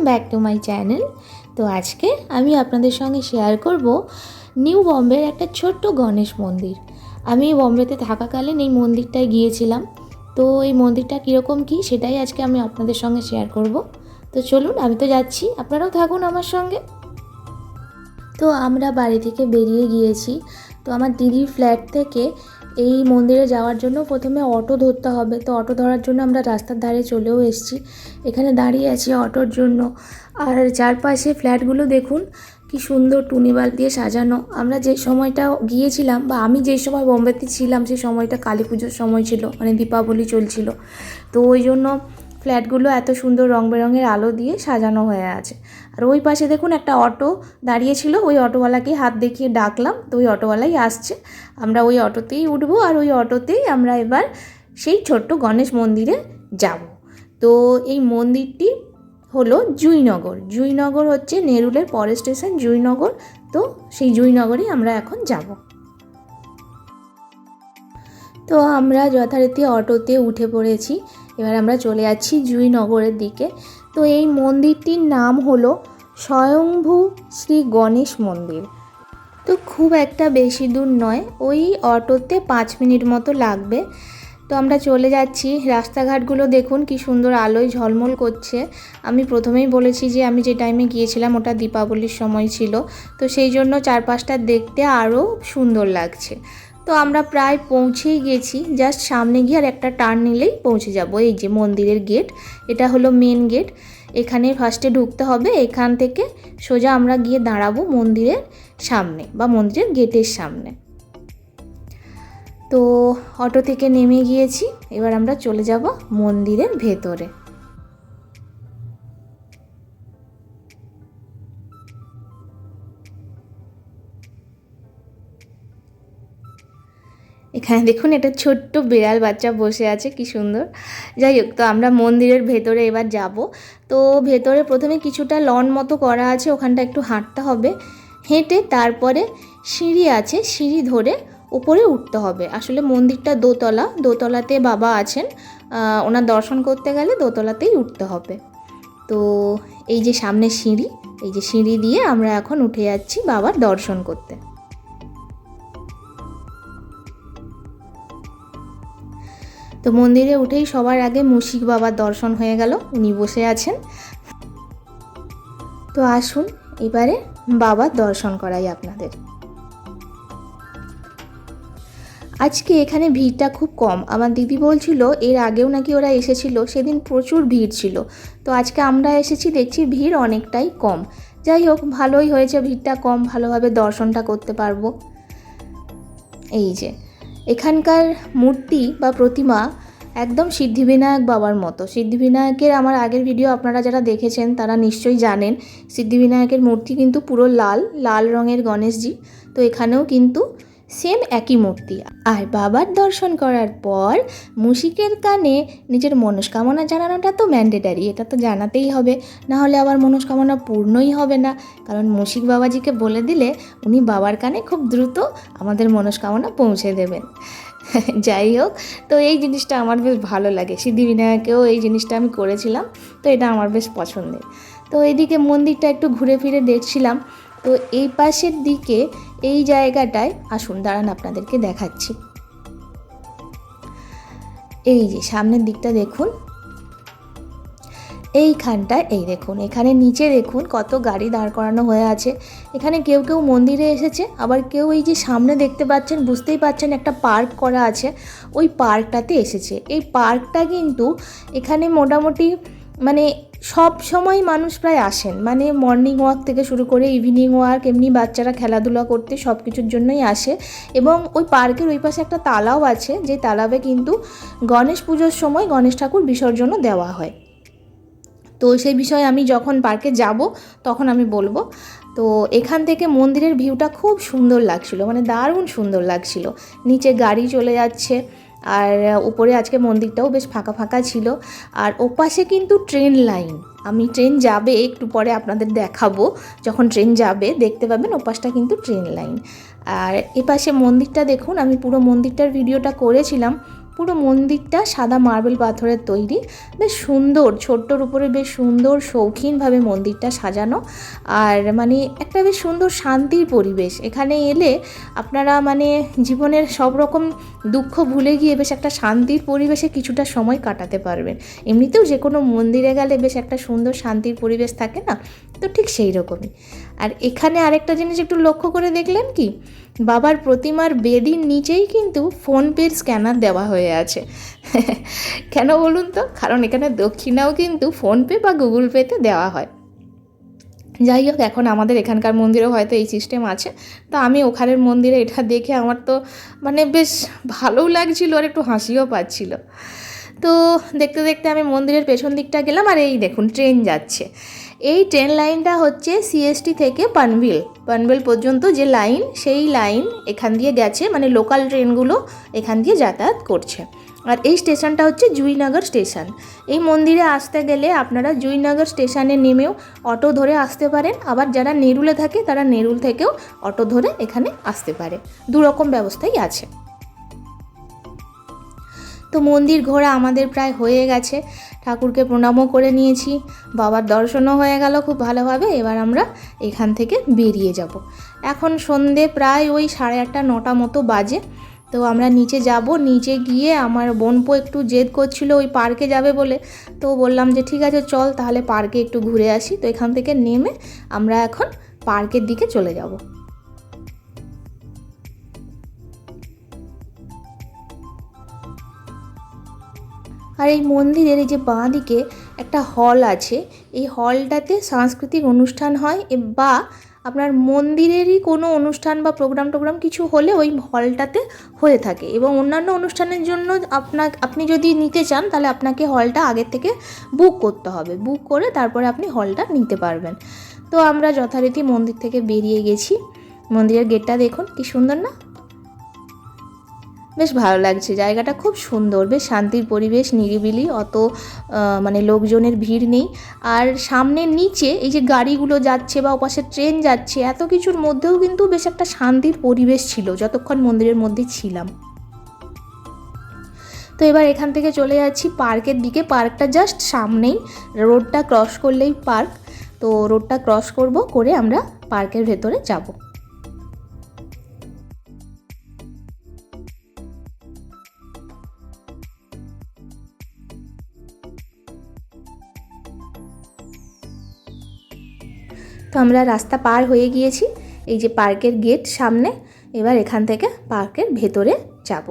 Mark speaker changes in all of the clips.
Speaker 1: Back to my channel. তো আজকে আমি আপনাদের সঙ্গে শেয়ার করব নিউ বম্বের একটা ছোট্ট গণেশ মন্দির। আমি বম্বেতে থাকাকালীন এই মন্দিরটায় গিয়েছিলাম। তো এই মন্দিরটা কীরকম কী সেটাই আজকে আমি আপনাদের সঙ্গে শেয়ার করব। তো চলুন, আমি তো যাচ্ছি, আপনারাও থাকুন আমার সঙ্গে। তো আমরা বাড়ি থেকে বেরিয়ে গিয়েছি। তো আমার দিদির ফ্ল্যাট থেকে এই মন্দিরে যাওয়ার জন্য প্রথমে অটো ধরতে হবে। তো অটো ধরার জন্য আমরা রাস্তার ধারে চলেও এসেছি, এখানে দাঁড়িয়ে আছি অটোর জন্য। আর চারপাশে ফ্ল্যাটগুলো দেখুন কি সুন্দর টুনি বাল্ব দিয়ে সাজানো। আমরা যে সময়টা গিয়েছিলাম বা আমি যেই সময় বোম্বেতে ছিলাম সেই সময়টা কালী পুজোর সময় ছিল, মানে দীপাবলি চলছিল। তো ওই জন্য ফ্ল্যাটগুলো এত সুন্দর রং বেরঙের আলো দিয়ে সাজানো হয়ে আছে। আর ওই পাশে দেখুন একটা অটো দাঁড়িয়েছিল, ওই অটোওয়ালাকে হাত দেখিয়ে ডাকলাম, তো ওই অটোওয়ালাই আসছে। আমরা ওই অটোতেই উঠবো আর ওই অটোতেই আমরা এবার সেই ছোট্ট গণেশ মন্দিরে যাব। তো এই মন্দিরটি হলো জুঁইনগর। জুঁইনগর হচ্ছে নেরুলের পরের স্টেশন জুঁইনগর। তো সেই জুঁইনগরেই আমরা এখন যাব। তো আমরা যথারীতি অটোতে উঠে পড়েছি, এবার আমরা চলে যাচ্ছি জুঁইনগরের দিকে। তো এই মন্দিরটির নাম হলো স্বয়ংভূ শ্রী গণেশ মন্দির। তো খুব একটা বেশি দূর নয়, ওই অটোতে 5 মিনিট মতো লাগবে। তো আমরা চলে যাচ্ছি। রাস্তাঘাটগুলো দেখুন কি সুন্দর আলোয় ঝলমল করছে। আমি প্রথমেই বলেছি যে আমি যে টাইমে গিয়েছিলাম ওটা দীপাবলির সময় ছিল, তো সেই জন্য চারপাশটা দেখতে আরও সুন্দর লাগছে। তো আমরা প্রায় পৌঁছেই গেছি, জাস্ট সামনে গিয়ে আর একটা টার্ন নিলেই পৌঁছে যাব। এই যে মন্দিরের গেট, এটা হলো মেন গেট। এখানে ফার্স্টে ঢুকতে হবে, এখান থেকে সোজা আমরা গিয়ে দাঁড়াবো মন্দিরের সামনে বা মন্দিরের গেটের সামনে। তো অটো থেকে নেমে গিয়েছি, এবার আমরা চলে যাব মন্দিরের ভেতরে। এখানে দেখুন একটা ছোট্ট বিড়াল বাচ্চা বসে আছে, কি সুন্দর। যাই হোক, তো আমরা মন্দিরের ভেতরে এবার যাব। তো ভেতরে প্রথমে কিছুটা লন মতো করা আছে, ওখানটা একটু হাঁটতে হবে। হেঁটে তারপরে সিঁড়ি আছে, সিঁড়ি ধরে উপরে উঠতে হবে। আসলে মন্দিরটা দোতলা, দোতলাতে বাবা আছেন, ওনার দর্শন করতে গেলে দোতলাতেই উঠতে হবে। তো এই যে সামনে সিঁড়ি, এই যে সিঁড়ি দিয়ে আমরা এখন উঠে যাচ্ছি বাবার দর্শন করতে। তো মন্দিরে উঠেই সবার আগে মুশিক বাবার দর্শন হয়ে গেল, উনি বসে আছেন। তো আসুন এবারে বাবার দর্শন করাই আপনাদের। আজকে এখানে ভিড়টা খুব কম। আমার দিদি বলছিল এর আগেও নাকি ওরা এসেছিল, সেদিন প্রচুর ভিড় ছিল। তো আজকে আমরা এসেছি, দেখছি ভিড় অনেকটাই কম। যাই হোক, ভালোই হয়েছে, ভিড়টা কম, ভালোভাবে দর্শনটা করতে পারবো। এই যে এখানকার মূর্তি বা প্রতিমা একদম সিদ্ধিবিনায়ক বাবার মতো। সিদ্ধিবিনায়কের আমার আগের ভিডিও আপনারা যারা দেখেছেন তারা নিশ্চয়ই জানেন, সিদ্ধিবিনায়কের মূর্তি কিন্তু পুরো লাল লাল রঙের গণেশজি। তো এখানেও কিন্তু সেম একই মূর্তি। আর বাবার দর্শন করার পর মুশিকের কানে নিজের মনস্কামনা জানানোটা তো ম্যান্ডেটারি, এটা তো জানাতেই হবে, না হলে আবার মনস্কামনা পূর্ণই হবে না। কারণ মুশিক বাবাজিকে বলে দিলে উনি বাবার কানে খুব দ্রুত আমাদের মনস্কামনা পৌঁছে দেবেন। যাই হোক, তো এই জিনিসটা আমার বেশ ভালো লাগে। সিদ্ধিবিনায়কেও এই জিনিসটা আমি করেছিলাম, তো এটা আমার বেশ পছন্দের। তো এইদিকে মন্দিরটা একটু ঘুরে ফিরে দেখছিলাম। তো এই পাশের দিকে এই জায়গাটায় আসুন, দাঁড়ান আপনাদেরকে দেখাচ্ছি। এই যে সামনের দিকটা দেখুন, এইখানটায় এই দেখুন, এখানে নিচে দেখুন কত গাড়ি দাঁড় করানো হয়ে আছে। এখানে কেউ কেউ মন্দিরে এসেছে, আবার কেউ এই যে সামনে দেখতে পাচ্ছেন, বুঝতেই পাচ্ছেন একটা পার্ক করা আছে, ওই পার্কটাতে এসেছে। এই পার্কটা কিন্তু এখানে মোটামুটি মানে সব সময় মানুষ প্রায় আসেন, মানে মর্নিং ওয়াক থেকে শুরু করে ইভিনিং ওয়াক, এমনি বাচ্চারা খেলাধুলা করতে সব কিছুর জন্যই আসে। এবং ওই পার্কের ওই পাশে একটা তালাও আছে, যে তালাবে কিন্তু গণেশ পুজোর সময় গণেশ ঠাকুর বিসর্জনও দেওয়া হয়। তো সেই বিষয়ে আমি যখন পার্কে যাব তখন আমি বলবো। তো এখান থেকে মন্দিরের ভিউটা খুব সুন্দর লাগছিল, মানে দারুণ সুন্দর লাগছিল। নিচে গাড়ি চলে যাচ্ছে, আর উপরে আজকে মন্দিরটাও বেশ ফাঁকা ফাঁকা ছিল। আর ওপাশে কিন্তু ট্রেন লাইন, আমি ট্রেন যাবে একটু পরে আপনাদের দেখাবো, যখন ট্রেন যাবে দেখতে পাবেন ওপাশটা কিন্তু ট্রেন লাইন। আর এপাশে মন্দিরটা দেখুন, আমি পুরো মন্দিরটার ভিডিওটা করেছিলাম, পুরো মন্দিরটা সাদা মার্বেল পাথরের তৈরি, বেশ সুন্দর, ছোট্টর উপরে বেশ সুন্দর শৌখিনভাবে মন্দিরটা সাজানো। আর মানে একটা বেশ সুন্দর শান্তির পরিবেশ। এখানে এলে আপনারা মানে জীবনের সব রকম দুঃখ ভুলে গিয়ে বেশ একটা শান্তির পরিবেশে কিছুটা সময় কাটাতে পারবেন। এমনিতেও যে কোনো মন্দিরে গেলে বেশ একটা সুন্দর শান্তির পরিবেশ থাকে না, তো ঠিক সেই রকমই। আর এখানে আরেকটা জিনিস একটু লক্ষ্য করে দেখলেন কি, বাবার প্রতিমার বেদির নিচেই কিন্তু ফোনপের স্ক্যানার দেওয়া হয়ে আছে। কেন বলুন তো? কারণ এখানে দক্ষিণাও কিন্তু ফোনপে বা গুগল পেতে দেওয়া হয়। যাই হোক, এখন আমাদের এখানকার মন্দিরেও হয়তো এই সিস্টেম আছে। তো আমি ওখানের মন্দিরে এটা দেখে আমার তো মানে বেশ ভালোও লাগছিল আর একটু হাসিও পাচ্ছিল। তো দেখতে দেখতে আমি মন্দিরের পেছন দিকটা গেলাম, আর এই দেখুন ট্রেন যাচ্ছে। এই ট্রেন লাইনটা হচ্ছে সিএসটি থেকে পানভেল পর্যন্ত যে লাইন, সেই লাইন এখান দিয়ে গেছে, মানে লোকাল ট্রেনগুলো এখান দিয়ে যাতায়াত করছে। আর এই স্টেশনটা হচ্ছে জুঁইনগর স্টেশন। এই মন্দিরে আসতে গেলে আপনারা জুঁইনগর স্টেশনে নেমেও অটো ধরে আসতে পারেন, আবার যারা নেরুলে থাকে তারা নেরুল থেকেও অটো ধরে এখানে আসতে পারে। দুরকম ব্যবস্থাই আছে। তো মন্দির ঘোরা আমাদের প্রায় হয়ে গেছে, ঠাকুরকে প্রণামও করে নিয়েছি, বাবার দর্শনও হয়ে গেল খুব ভালোভাবে। এবার আমরা এখান থেকে বেরিয়ে যাব। এখন সন্ধে প্রায় ওই 8:30 9টা মতো বাজে। তো আমরা নিচে যাব। নিচে গিয়ে আমার বোনপো একটু জেদ করছিল ওই পার্কে যাবে বলে, তো বললাম যে ঠিক আছে চল তাহলে পার্কে একটু ঘুরে আসি। তো এখান থেকে নেমে আমরা এখন পার্কের দিকে চলে যাব। আর এই মন্দিরের এই যে বাঁ দিকে একটা হল আছে, এই হলটাতে সাংস্কৃতিক অনুষ্ঠান হয় বা আপনার মন্দিরেরই কোনো অনুষ্ঠান বা প্রোগ্রাম কিছু হলে ওই হলটাতে হয়ে থাকে। এবং অন্যান্য অনুষ্ঠানের জন্য আপনি যদি নিতে চান তাহলে আপনাকে হলটা আগের থেকে বুক করতে হবে, বুক করে তারপরে আপনি হলটা নিতে পারবেন। তো আমরা যথারীতি মন্দির থেকে বেরিয়ে গেছি। মন্দিরের গেটটা দেখুন কি সুন্দর না? বেশ ভালো লাগছে, জায়গাটা খুব সুন্দর, বেশ শান্তির পরিবেশ, নিরিবিলি, অত মানে লোকজনের ভিড় নেই। আর সামনে নিচে এই যে গাড়িগুলো যাচ্ছে বা ওপাশে ট্রেন যাচ্ছে, এত কিছুর মধ্যেও কিন্তু বেশ একটা শান্তির পরিবেশ ছিল যতক্ষণ মন্দিরের মধ্যে ছিলাম। তো এবার এখান থেকে চলে যাচ্ছি পার্কের দিকে। পার্কটা জাস্ট সামনেই, রোডটা ক্রস করলেই পার্ক। তো রোডটা ক্রস করে আমরা পার্কের ভেতরে যাব। তো আমরা রাস্তা পার হয়ে গিয়েছি, এই যে পার্কের গেট সামনে। এবার এখান থেকে পার্কের ভেতরে যাব।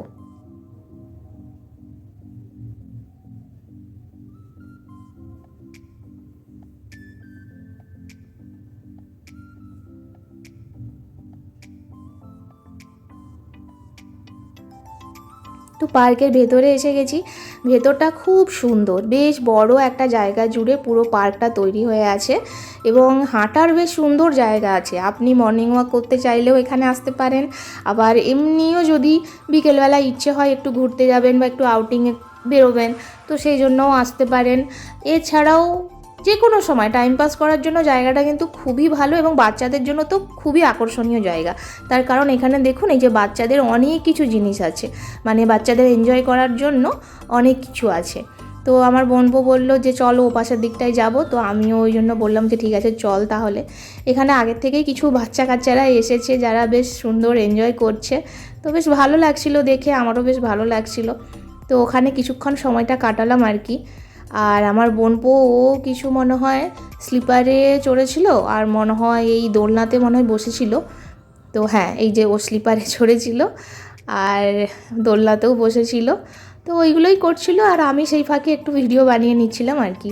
Speaker 1: তো পার্কের ভেতরে এসে গেছি। ভেতরটা খুব সুন্দর, বেশ বড় একটা জায়গা জুড়ে পুরো পার্কটা তৈরি হয়ে আছে এবং হাঁটার বেশ সুন্দর জায়গা আছে। আপনি মর্নিং ওয়াক করতে চাইলেও এখানে আসতে পারেন, আবার এমনিও যদি বিকেলবেলা ইচ্ছে হয় একটু ঘুরতে যাবেন বা একটু আউটিংয়ে বেরোবেন তো সেই জন্যও আসতে পারেন। এছাড়াও যে কোনো সময় টাইম পাস করার জন্য জায়গাটা কিন্তু খুবই ভালো এবং বাচ্চাদের জন্য তো খুবই আকর্ষণীয় জায়গা। তার কারণ এখানে দেখুন এই যে বাচ্চাদের অনেক কিছু জিনিস আছে, মানে বাচ্চাদের এনজয় করার জন্য অনেক কিছু আছে। তো আমার বোনপো বললো যে চলো ও পাশের দিকটায় যাব, তো আমিও ওই জন্য বললাম যে ঠিক আছে চল তাহলে। এখানে আগের থেকেই কিছু বাচ্চা কাচ্চারা এসেছে যারা বেশ সুন্দর এনজয় করছে, তো বেশ ভালো লাগছিলো দেখে, আমারও বেশ ভালো লাগছিলো। তো ওখানে কিছুক্ষণ সময়টা কাটালাম আর কি। আর আমার বোনপো ও কিছু মনে হয় স্লিপারে চড়েছিল আর মনে হয় এই দোলনাতে মনে হয় বসেছিল। তো হ্যাঁ, এই যে ও স্লিপারে চড়েছিল আর দোলনাতেও বসেছিল, তো ওইগুলোই করছিল আর আমি সেই ফাঁকে একটু ভিডিও বানিয়ে নিচ্ছিলাম আর কি।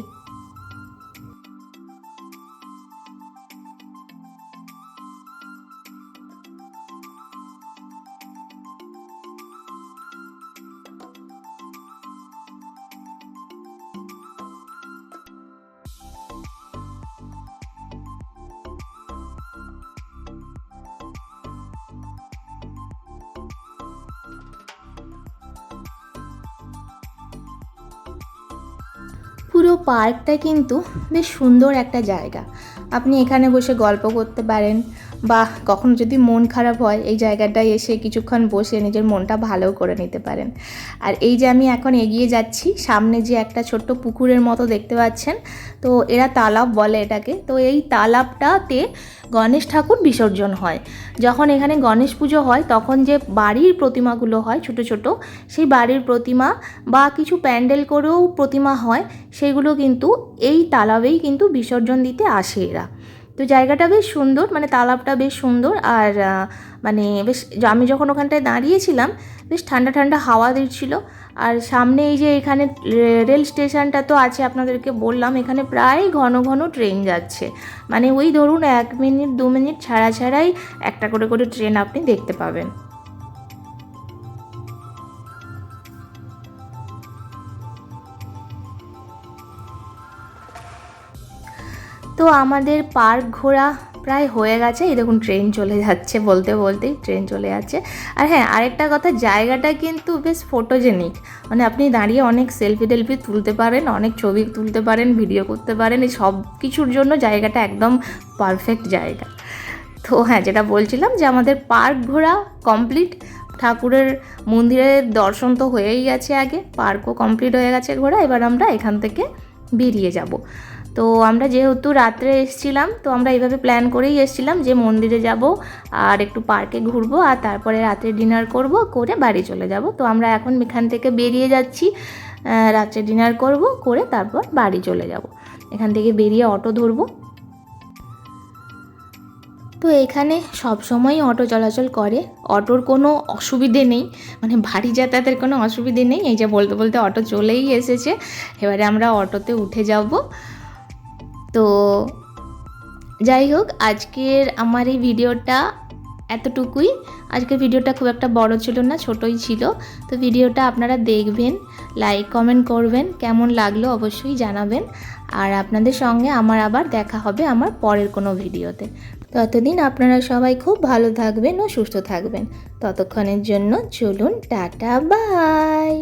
Speaker 1: পুরো পার্কটা কিন্তু বেশ সুন্দর একটা জায়গা। আপনি এখানে বসে গল্প করতে পারেন, বা কখনো যদি মন খারাপ হয় এই জায়গাটায় এসে কিছুক্ষণ বসে নিজের মনটা ভালো করে নিতে পারেন। আর এই যে আমি এখন এগিয়ে যাচ্ছি, সামনে যে একটা ছোট্ট পুকুরের মতো দেখতে পাচ্ছেন, তো এরা তালাব বলে এটাকে। তো এই তালাবটাতে গণেশ ঠাকুর বিসর্জন হয়। যখন এখানে গণেশ পুজো হয় তখন যে বাড়ির প্রতিমাগুলো হয় ছোট ছোট, সেই বাড়ির প্রতিমা বা কিছু প্যান্ডেল করেও প্রতিমা হয়, সেগুলো কিন্তু এই তালাবেই কিন্তু বিসর্জন দিতে আসে এরা। তো জায়গাটা বেশ সুন্দর, মানে তালাবটা বেশ সুন্দর। আর মানে বেশ, আমি যখন ওখানটায় দাঁড়িয়েছিলাম বেশ ঠান্ডা ঠান্ডা হাওয়া দিচ্ছিল। আর সামনে এই যে এখানে রেল স্টেশনটা তো আছে, আপনাদেরকে বললাম এখানে প্রায় ঘন ঘন ট্রেন যাচ্ছে, মানে ওই ধরুন 1 মিনিট 2 মিনিট ছাড়াই একটা করে করে ট্রেন আপনি দেখতে পাবেন। তো আমাদের পার্ক ঘোরা প্রায় হয়ে গেছে। এই দেখুন ট্রেন চলে যাচ্ছে, বলতে বলতেই ট্রেন চলে যাচ্ছে। আর হ্যাঁ, আরেকটা কথা, জায়গাটা কিন্তু বেশ ফটোজেনিক, মানে আপনি দাঁড়িয়ে অনেক সেলফি টেলফি তুলতে পারেন, অনেক ছবি তুলতে পারেন, ভিডিও করতে পারেন, এই সব কিছুর জন্য জায়গাটা একদম পারফেক্ট জায়গা। তো হ্যাঁ, যেটা বলছিলাম যে আমাদের পার্ক ঘোরা কমপ্লিট, ঠাকুরের মন্দিরের দর্শন তো হয়েই গেছে, আগে পার্কও কমপ্লিট হয়ে গেছে ঘোরা। এবার আমরা এখান থেকে বেরিয়ে যাব। তো আমরা যেহেতু রাত্রে এসেছিলাম, তো আমরা এইভাবে প্ল্যান করেই এসেছিলাম যে মন্দিরে যাব আর একটু পার্কে ঘুরবো, আর তারপরে রাত্রে ডিনার করব, করে বাড়ি চলে যাব। তো আমরা এখন এখান থেকে বেরিয়ে যাচ্ছি, রাত্রে ডিনার করব, করে তারপর বাড়ি চলে যাব। এখান থেকে বেরিয়ে অটো ধরবো। তো এখানে সব সময় অটো চলাচল করে, অটোর কোনো অসুবিধে নেই, মানে বাড়ি যাতায়াতের কোনো অসুবিধে নেই। এই যে বলতে বলতে অটো চলেই এসেছে, এবারে আমরা অটোতে উঠে যাব। তো যাই হোক, আজকের আমার এই ভিডিওটা এতটুকুই। আজকের ভিডিওটা খুব একটা বড় ছিল না, ছোটই ছিল। তো ভিডিওটা আপনারা দেখবেন, লাইক কমেন্ট করবেন, কেমন লাগলো অবশ্যই জানাবেন। আর আপনাদের সঙ্গে আমার আবার দেখা হবে আমার পরের কোনো ভিডিওতে। ততদিন আপনারা সবাই খুব ভালো থাকবেন ও সুস্থ থাকবেন। ততক্ষণের জন্য চলুন, টাটা, বাই।